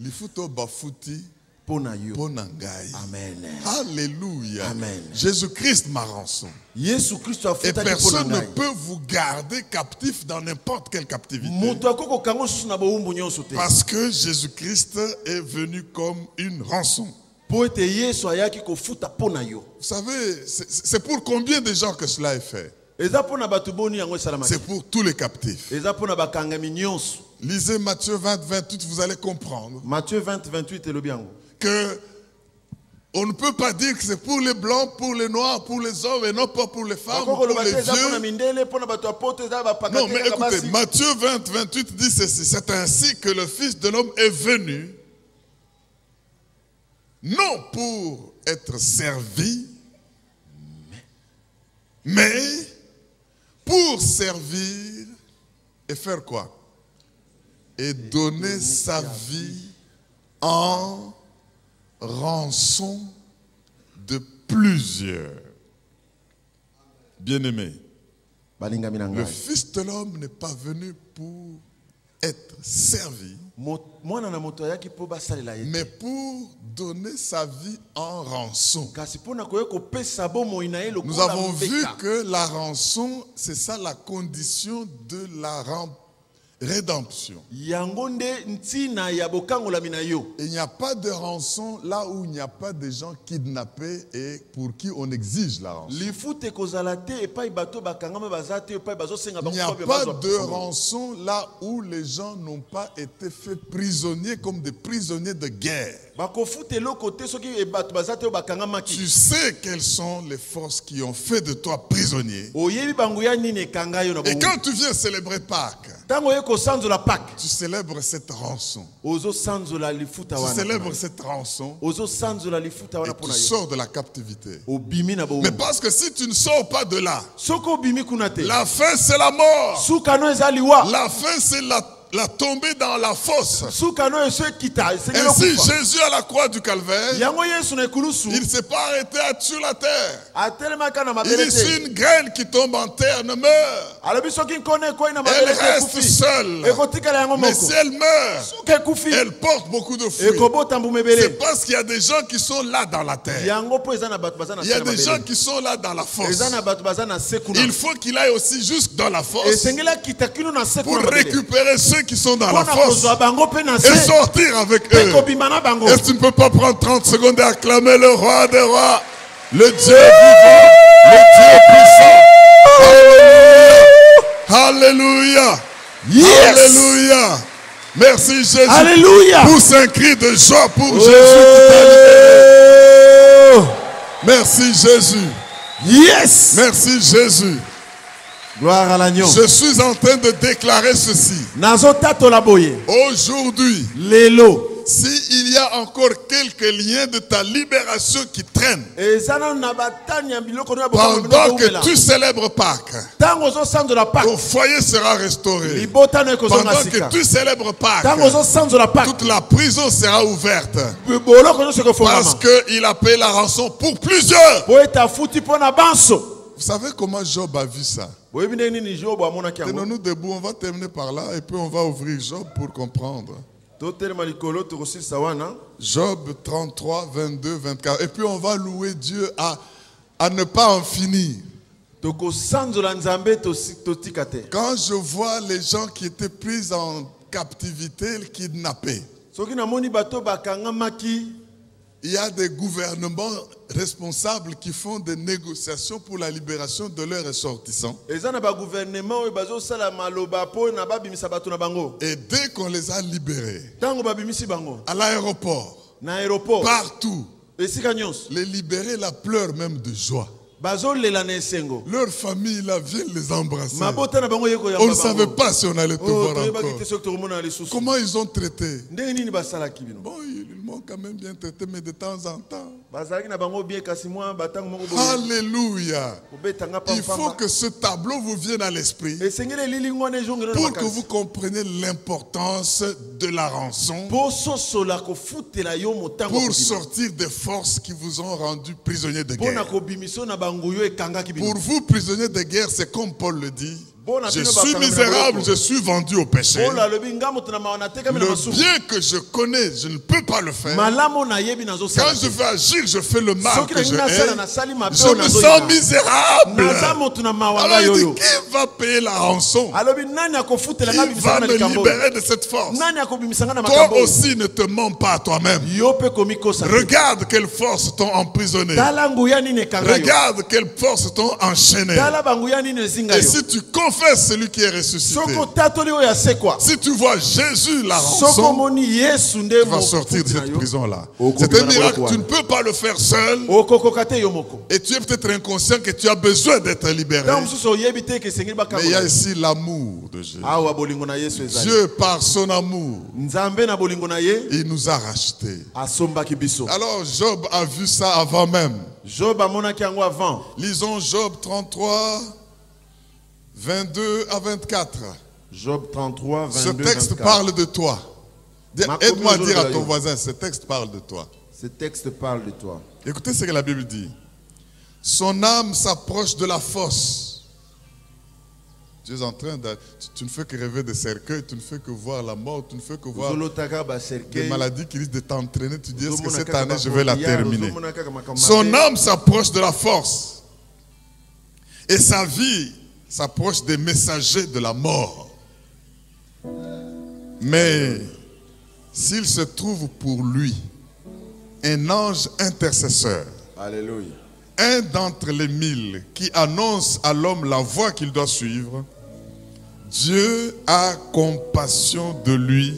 Le foot au bafouti Pona yo. ponangai. Amen. Alléluia. Amen. Jésus-Christ, ma rançon. Yesu Kristu Et afuta ki pona personne ne ngai. peut vous garder captif dans n'importe quelle captivité. Moto akoko kango susu na boumbu nyonso te. Parce que Jésus-Christ est venu comme une rançon. Po ete Yesu ayaki kofuta pona yo. Vous savez, c'est pour combien de gens que cela est fait? Eza pona batu boni yango esalamaki. C'est pour tous les captifs. Eza pona bakangami nyonso. Lisez Matthieu 20, 28, vous allez comprendre Matthieu 20, 28 elobi yango. que on ne peut pas dire que c'est pour les blancs, pour les noirs, pour les hommes et non pas pour les femmes, Bakoko pour loba te les eza pona vieux. mindele pona batu apoto eza bapakate Non, mais kaka écoutez, basi. Matthieu 20, 28 dit ceci. C'est ainsi que le Fils de l'homme est venu, non pour être servi, mais pour servir et faire quoi? Et donner sa vie en rançon de plusieurs. Bien-aimés, Balingami na le ngai. Fils de l'homme n'est pas venu pour être servi, Mwana na moto ayaki po basalela ye. mais pour donner sa vie en rançon. Kasi pona koye kopesa bomoi na ye lokola Nous avons vu mbeka. que la rançon, c'est ça la condition de la rédemption. Yango nde ntina ya bokangolami na yo. Il n'y a pas de rançon là où il n'y a pas de gens kidnappés et pour qui on exige la rançon. Lifute kozala te epai bato bakangama baza te epai bazosenga Il bango n'y a pe pas bazwa de bongo. rançon là où les gens n'ont pas été faits prisonniers comme des prisonniers de guerre. Tu sais quelles sont les forces qui ont fait de toi prisonnier. Et quand tu viens célébrer Pâques, tu célèbres cette rançon. Tu célèbres cette rançon et tu sors de la captivité. Mais parce que si tu ne sors pas de là, la fin c'est la mort. La fin c'est la tombée dans la fosse. Ainsi Jésus à la croix du Calvaire, il ne s'est pas arrêté sur la terre. Il dit si une graine qui tombe en terre ne meurt, elle reste seule. Mais si elle meurt, elle porte beaucoup de fruits. C'est parce qu'il y a des gens qui sont là dans la terre. Il y a des gens qui sont là dans la fosse. Il faut qu'il aille aussi jusque dans la fosse pour récupérer ceux qui sont dans la fosse et sortir avec eux. Est-ce que tu ne peux pas prendre 30 secondes et acclamer le roi des rois, le Dieu vivant, le Dieu puissant? Alléluia. Yes. Alléluia. Merci Jésus. Alléluia. Pousse un cri de joie pour Jésus qui t'a libéré. Merci Jésus. Yes. Merci Jésus. Gloire à l'agneau. Je suis en train de déclarer ceci. Aujourd'hui, s'il y a encore quelques liens de ta libération qui traînent, pendant que tu célèbres Pâques, ton foyer sera restauré. Pendant que tu célèbres Pâques, toute la prison sera ouverte. Parce qu'il a payé la rançon pour plusieurs. Vous savez comment Job a vu ça? Tenons-nous debout, on va terminer par là et puis on va ouvrir Job pour comprendre. Job 33, 22, 24. Et puis on va louer Dieu à ne pas en finir. Quand je vois les gens qui étaient pris en captivité, kidnappés, il y a des gouvernements responsables qui font des négociations pour la libération de leurs ressortissants. Et dès qu'on les a libérés, à l'aéroport, partout, les libérés la pleurent même de joie. Leur famille là vient les embrasser. On ne savait pas si on allait te voir encore. Comment ils ont traité? Bon, ils m'ont quand même bien traité, mais de temps en temps. Alléluia. Il faut que ce tableau vous vienne à l'esprit pour que vous compreniez l'importance de la rançon, pour sortir des forces qui vous ont rendu prisonniers de guerre. Pour vous, prisonniers de guerre, c'est comme Paul le dit. Je suis misérable, je suis vendu au péché. Le bien que je connais, je ne peux pas le faire. Quand je veux agir, je fais le mal que je hais. Je me sens misérable. Alors il dit, qui va payer la rançon? Qui va me libérer de cette force? Toi aussi ne te mens pas à toi-même. Regarde quelles forces t'ont emprisonné. Regarde quelles forces t'ont enchaîné. Et si tu confesses celui qui est ressuscité, si tu vois Jésus la rançon, tu vas sortir de cette prison-là. C'est un miracle, tu ne peux pas le faire seul. Et tu es peut-être inconscient que tu as besoin d'être libéré. Mais il y a ici l'amour de Jésus. Dieu, par son amour, il nous a rachetés. Alors Job a vu ça avant même. Lisons Job 33, 22 à 24. Job 33, 22, ce texte 24. Parle de toi. Aide-moi à dire à ton voisin, ce texte parle de toi. Ce texte parle de toi. Écoutez ce que la Bible dit. Son âme s'approche de la fosse. Tu es en train de... Tu ne fais que rêver de cercueil, tu ne fais que voir la mort, tu ne fais que voir des maladies qui risquent de t'entraîner. Tu dis, est-ce que cette année, je vais la terminer? Son âme s'approche de la force. Et sa vie s'approche des messagers de la mort. Mais s'il se trouve pour lui un ange intercesseur, alléluia, un d'entre les 1000 qui annonce à l'homme la voie qu'il doit suivre, Dieu a compassion de lui.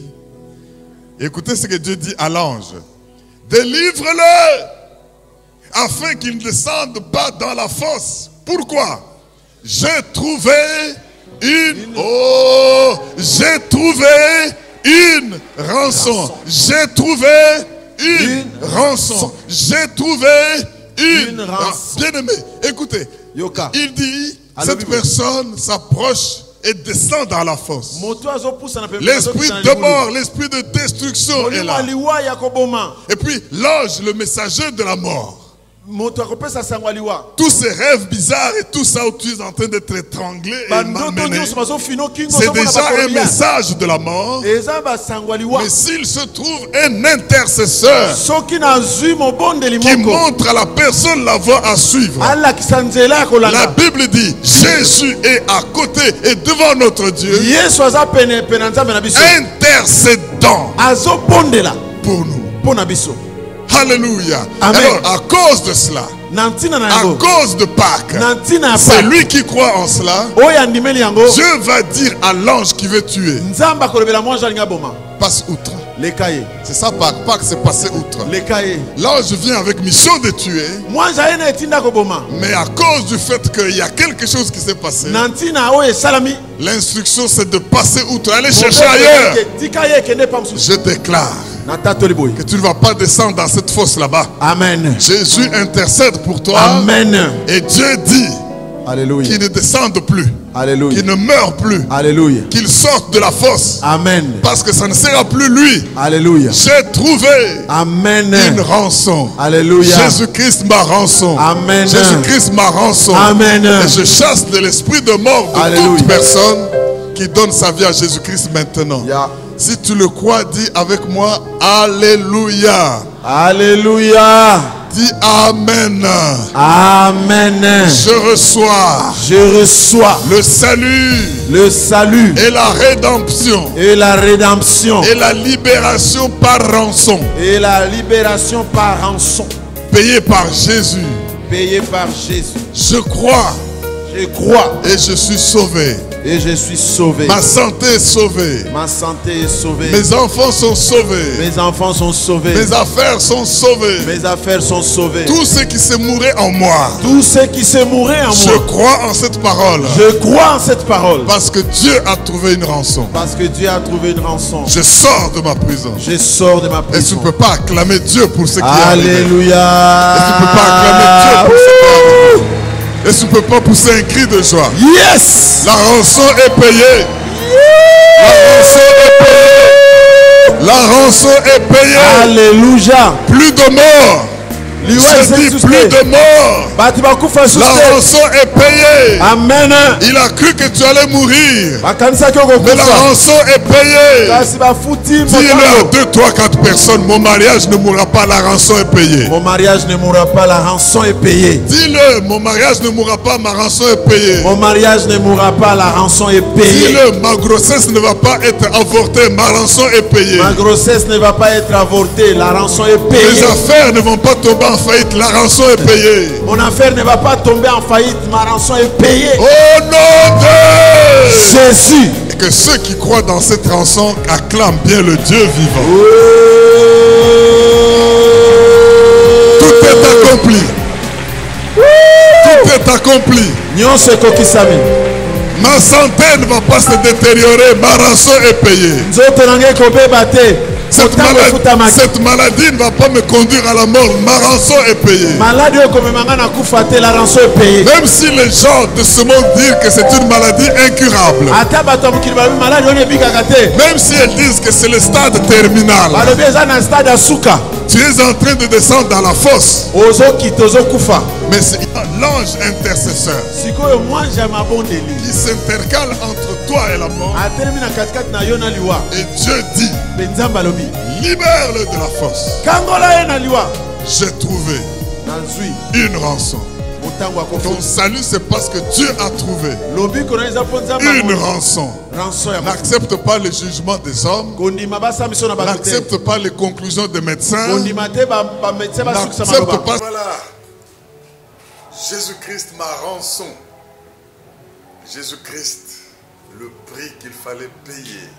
Écoutez ce que Dieu dit à l'ange. Délivre-le, afin qu'il ne descende pas dans la fosse. Pourquoi? J'ai trouvé j'ai trouvé une rançon. J'ai trouvé une rançon. J'ai trouvé une rançon. Bien-aimé, écoutez. Yoka. Il dit, cette personne s'approche et descend dans la fosse. L'esprit de mort, l'esprit de destruction est là. Et puis l'ange, le messager de la mort. Tous ces rêves bizarres et tout ça où tu es en train d'être étranglé et malmené, c'est déjà un message de la mort. Mais s'il se trouve un intercesseur qui montre à la personne la voie à suivre, la Bible dit Jésus est à côté et devant notre Dieu, intercédant pour nous. Alléluia. Amen. Alors, à cause de cela, à cause de Pâques, c'est lui qui croit en cela. Dieu va dire à l'ange qui veut tuer, passe outre. C'est ça, Pâques, c'est passer outre. L'ange vient avec mission de tuer, mais à cause du fait qu'il y a quelque chose qui s'est passé, l'instruction c'est de passer outre, aller chercher ailleurs. Je déclare que tu ne vas pas descendre dans cette fosse là-bas. Amen. Jésus intercède pour toi. Amen. Et Dieu dit qu'il ne descende plus. Alléluia. Qu'il ne meure plus. Alléluia. Qu'il sorte de la fosse. Amen. Parce que ça ne sera plus lui. Alléluia. J'ai trouvé Amen. une rançon. Alléluia. Jésus-Christ ma rançon. Amen. Jésus-Christ ma rançon. Amen. Et je chasse de l'esprit de mort de Alléluia. toute personne qui donne sa vie à Jésus-Christ maintenant. Yeah. Si tu le crois, dis avec moi Alléluia. Alléluia. Dis Amen. Amen. Je reçois le salut et la rédemption et la rédemption et la libération par rançon. Et la libération par rançon. Payé par Jésus. Payé par Jésus. Je crois. Je crois. Et je suis sauvé. Et je suis sauvé. Ma santé est sauvée. Ma santé est sauvée. Mes enfants sont sauvés. Mes enfants sont sauvés. Mes affaires sont sauvées. Mes affaires sont sauvées. Tout ce qui se mourait en moi. Tout ce qui se mourait en moi. Je crois en cette parole. Je crois en cette parole. Parce que Dieu a trouvé une rançon. Parce que Dieu a trouvé une rançon. Je sors de ma prison. Je sors de ma prison. Et tu ne peux pas acclamer Dieu pour ce qui est arrivé. Alléluia. Et tu ne peux pas acclamer Dieu pour ce qui est arrivé. Et tu ne peux pas pousser un cri de joie. Yes. La rançon est payée. La rançon est payée. La rançon est payée. Alléluia. Plus de mort. Je dis plus de mort. La rançon est payée. Amen. Il a cru que tu allais mourir. Mais la rançon est payée. Dis-le à 2, 3, 4 personnes. Mon mariage ne mourra pas. La rançon est payée. Mon mariage ne mourra pas. La rançon est payée. Dis-le. Mon mariage ne mourra pas. Ma rançon est payée. Mon mariage ne mourra pas. La rançon est payée. Dis-le. Ma grossesse ne va pas être avortée. Ma rançon est payée. Ma grossesse ne va pas être avortée. La rançon est payée. Mes affaires ne vont pas tomber en faillite. La rançon est payée. Mon affaire ne va pas tomber en faillite. Ma rançon est payée. Au nom de Jésus. Et que ceux qui croient dans cette rançon acclament bien le Dieu vivant. Tout est accompli. Tout est accompli. Ma santé ne va pas se détériorer. Ma rançon est payée. Cette maladie ne va pas me conduire à la mort. Ma rançon est payée. Même si les gens de ce monde disent que c'est une maladie incurable. Même si elles disent que c'est le stade terminal. Tu es en train de descendre dans la fosse. Mais c'est l'ange intercesseur qui s'intercale entre toi et la mort. Et Dieu dit, libère-le de la fosse. J'ai trouvé une rançon. Ton salut, c'est parce que Dieu a trouvé une rançon. N'accepte pas le jugement des hommes. N'accepte pas les conclusions des médecins. N'accepte pas. Voilà. Jésus-Christ, ma rançon. Jésus-Christ, le prix qu'il fallait payer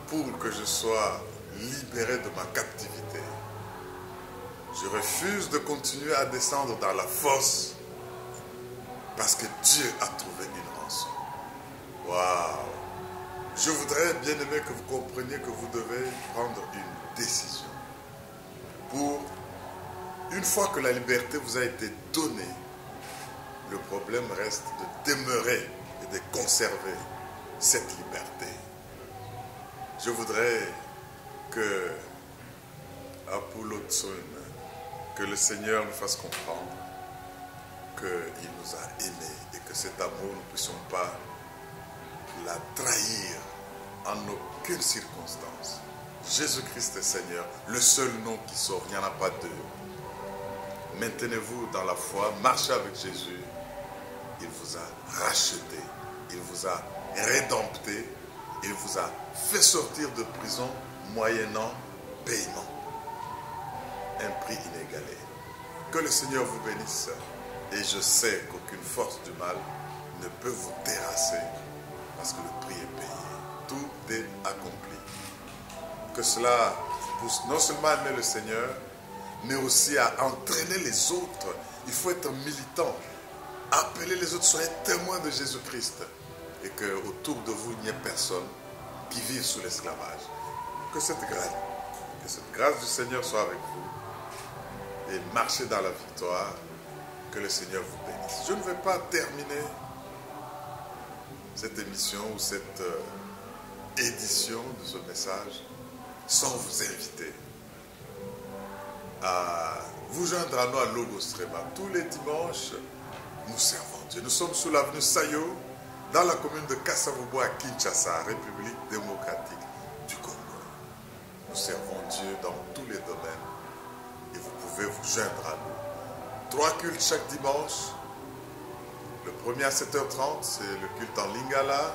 pour que je sois libéré de ma captivité. Je refuse de continuer à descendre dans la fosse parce que Dieu a trouvé une rançon. Waouh! Je voudrais, bien aimé, que vous compreniez que vous devez prendre une décision. Pour, une fois que la liberté vous a été donnée, le problème reste de demeurer et de conserver cette liberté. Je voudrais que, que le Seigneur nous fasse comprendre qu'il nous a aimés et que cet amour, nous ne puissions pas la trahir en aucune circonstance. Jésus-Christ est Seigneur, le seul nom qui sort, il n'y en a pas deux. Maintenez-vous dans la foi, marchez avec Jésus. Il vous a racheté, il vous a rédempté, il vous a fait sortir de prison moyennant paiement. Un prix inégalé. Que le Seigneur vous bénisse. Et je sais qu'aucune force du mal ne peut vous terrasser parce que le prix est payé. Tout est accompli. Que cela pousse non seulement à aimer le Seigneur, mais aussi à entraîner les autres. Il faut être militant. Appeler les autres, soyez témoins de Jésus-Christ. Et qu'autour de vous, il n'y ait personne qui vive sous l'esclavage. Que cette grâce du Seigneur soit avec vous. Et marchez dans la victoire. Que le Seigneur vous bénisse. Je ne vais pas terminer cette émission ou cette édition de ce message sans vous inviter à vous joindre à nous à Logos Rema. Tous les dimanches, nous servons Dieu. Nous sommes sous l'avenue Sayo, dans la commune de Kasavubo à Kinshasa, République démocratique du Congo. Nous servons Dieu dans tous les domaines et vous pouvez vous joindre à nous. 3 cultes chaque dimanche. Le premier à 7h30, c'est le culte en Lingala.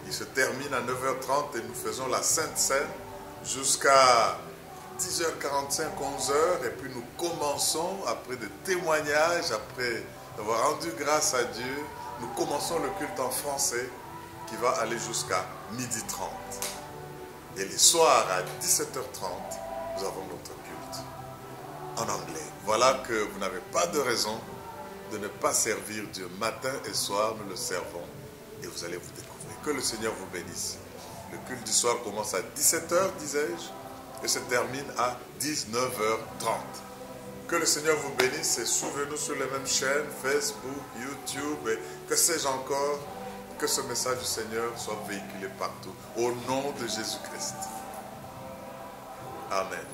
Il se termine à 9h30 et nous faisons la Sainte Seine jusqu'à 10h45, 11h. Et puis nous commençons, après des témoignages, après avoir rendu grâce à Dieu, nous commençons le culte en français qui va aller jusqu'à 12h30. Et les soirs à 17h30, nous avons notre culte en anglais. Voilà que vous n'avez pas de raison de ne pas servir Dieu. Matin et soir, nous le servons et vous allez vous découvrir. Que le Seigneur vous bénisse. Le culte du soir commence à 17h, disais-je, et se termine à 19h30. Que le Seigneur vous bénisse et suivez-nous sur les mêmes chaînes, Facebook, YouTube, et que sais-je encore, que ce message du Seigneur soit véhiculé partout. Au nom de Jésus-Christ. Amen.